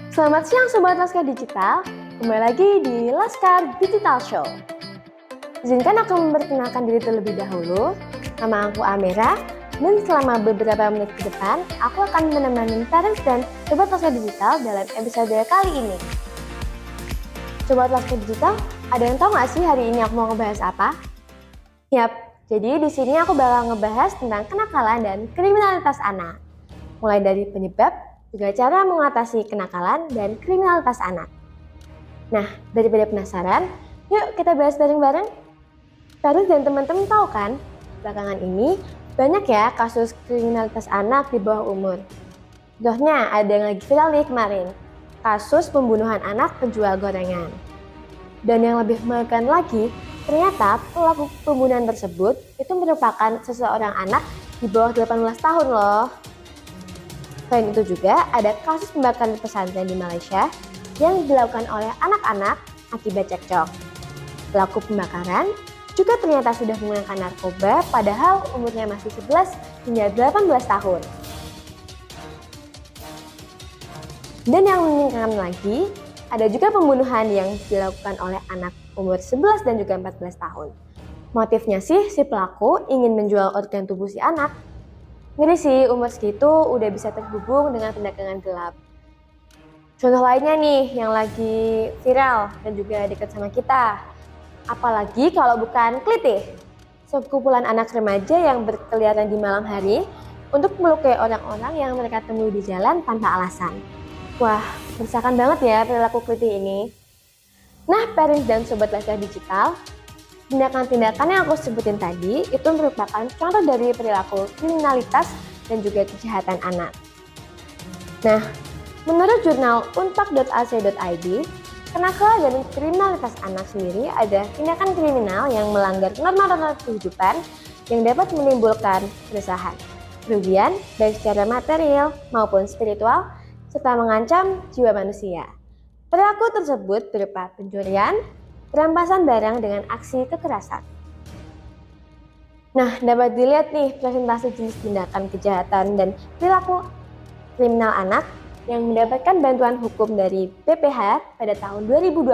Selamat siang Sobat Laskar Digital, kembali lagi di Laskar Digital Show. Izinkan aku memperkenalkan diri terlebih dahulu. Nama aku Amira, dan selama beberapa menit ke depan, aku akan menemani parents dan Sobat Laskar Digital dalam episode kali ini. Sobat Laskar Digital, ada yang tahu nggak sih hari ini aku mau ngebahas apa? Yap, jadi di sini aku bakal ngebahas tentang kenakalan dan kriminalitas anak. Mulai dari penyebab, juga cara mengatasi kenakalan dan kriminalitas anak. Nah, daripada penasaran, yuk kita bahas bareng-bareng. Parents dan teman-teman tahu kan, belakangan ini banyak ya kasus kriminalitas anak di bawah umur. Contohnya ada yang lagi viral nih kemarin, kasus pembunuhan anak penjual gorengan. Dan yang lebih mengerikan lagi, ternyata pelaku pembunuhan tersebut itu merupakan seseorang anak di bawah 18 tahun loh. Selain itu juga ada kasus pembakaran pesantren di Malaysia yang dilakukan oleh anak-anak akibat cekcok. Pelaku pembakaran juga ternyata sudah menggunakan narkoba padahal umurnya masih 11 hingga 18 tahun. Dan yang meningkatkan lagi, ada juga pembunuhan yang dilakukan oleh anak umur 11 dan juga 14 tahun. Motifnya sih si pelaku ingin menjual organ tubuh si anak. Ngeri sih umur segitu udah bisa terhubung dengan perdagangan gelap. Contoh lainnya nih yang lagi viral dan juga dekat sama kita. Apalagi kalau bukan Klitih, sekumpulan anak remaja yang berkeliaran di malam hari untuk melukai orang-orang yang mereka temui di jalan tanpa alasan. Wah, meresahkan banget ya perilaku Klitih ini. Nah, parents dan Sobat Laskar Digital, tindakan-tindakan yang aku sebutin tadi itu merupakan contoh dari perilaku kriminalitas dan juga kejahatan anak. Nah, menurut jurnal unpak.ac.id, kenakalan dan kriminalitas anak sendiri ada tindakan kriminal yang melanggar norma-norma kehidupan yang dapat menimbulkan keresahan, kerugian baik secara material maupun spiritual, serta mengancam jiwa manusia. Perilaku tersebut berupa pencurian, perampasan barang dengan aksi kekerasan. Nah, dapat dilihat nih presentasi jenis tindakan kejahatan dan perilaku kriminal anak yang mendapatkan bantuan hukum dari BPH pada tahun 2020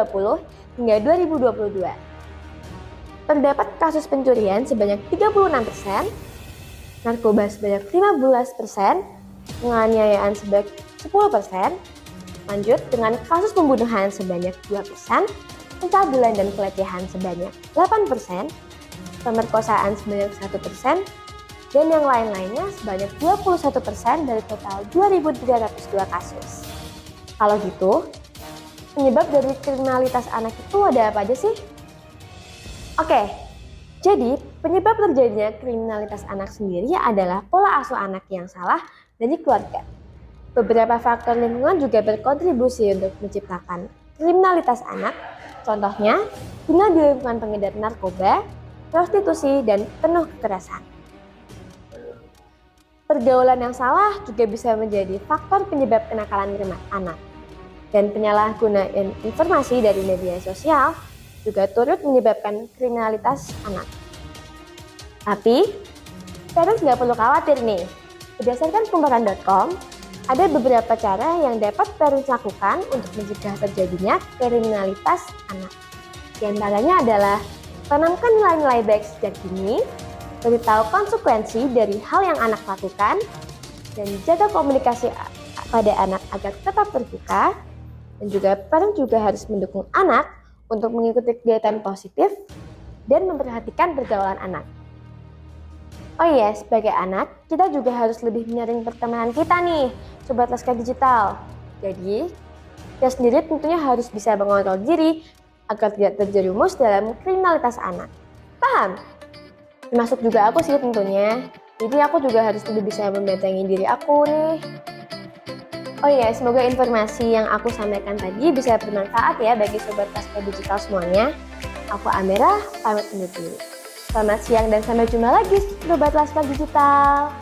hingga 2022. Terdapat kasus pencurian sebanyak 36%, narkoba sebanyak 15%, penganiayaan sebanyak 10%, lanjut dengan kasus pembunuhan sebanyak 2%, pencabulan dan pelecehan sebanyak 8%, pemerkosaan sebanyak 1%, dan yang lain-lainnya sebanyak 21% dari total 2.302 kasus. Kalau gitu, penyebab dari kriminalitas anak itu ada apa aja sih? Oke, jadi penyebab terjadinya kriminalitas anak sendiri adalah pola asuh anak yang salah dari keluarga. Beberapa faktor lingkungan juga berkontribusi untuk menciptakan kriminalitas anak. Contohnya, tinggal di lingkungan pengedar narkoba, prostitusi, dan penuh kekerasan. Pergaulan yang salah juga bisa menjadi faktor penyebab kenakalan anak. Dan penyalahgunaan informasi dari media sosial juga turut menyebabkan kriminalitas anak. Tapi, parents nggak perlu khawatir nih. Berdasarkan kumparan.com, ada beberapa cara yang dapat parents lakukan untuk mencegah terjadinya kriminalitas anak. Di antaranya adalah tanamkan nilai-nilai baik sejak dini, beritahu konsekuensi dari hal yang anak lakukan, dan jaga komunikasi pada anak agar tetap terbuka, dan juga parents juga harus mendukung anak untuk mengikuti kegiatan positif dan memperhatikan pergaulan anak. Oh iya, sebagai anak, kita juga harus lebih menyaring pertemanan kita nih, Sobat Laskar Digital. Jadi, kita sendiri tentunya harus bisa mengontrol diri agar tidak terjerumus dalam kriminalitas anak. Paham? Termasuk juga aku sih tentunya. Jadi aku juga harus lebih bisa membentengi diri aku nih. Oh iya, semoga informasi yang aku sampaikan tadi bisa bermanfaat ya bagi Sobat Laskar Digital semuanya. Aku Amira, pamit undur diri. Selamat siang dan sampai jumpa lagi Sobat Laskar Digital.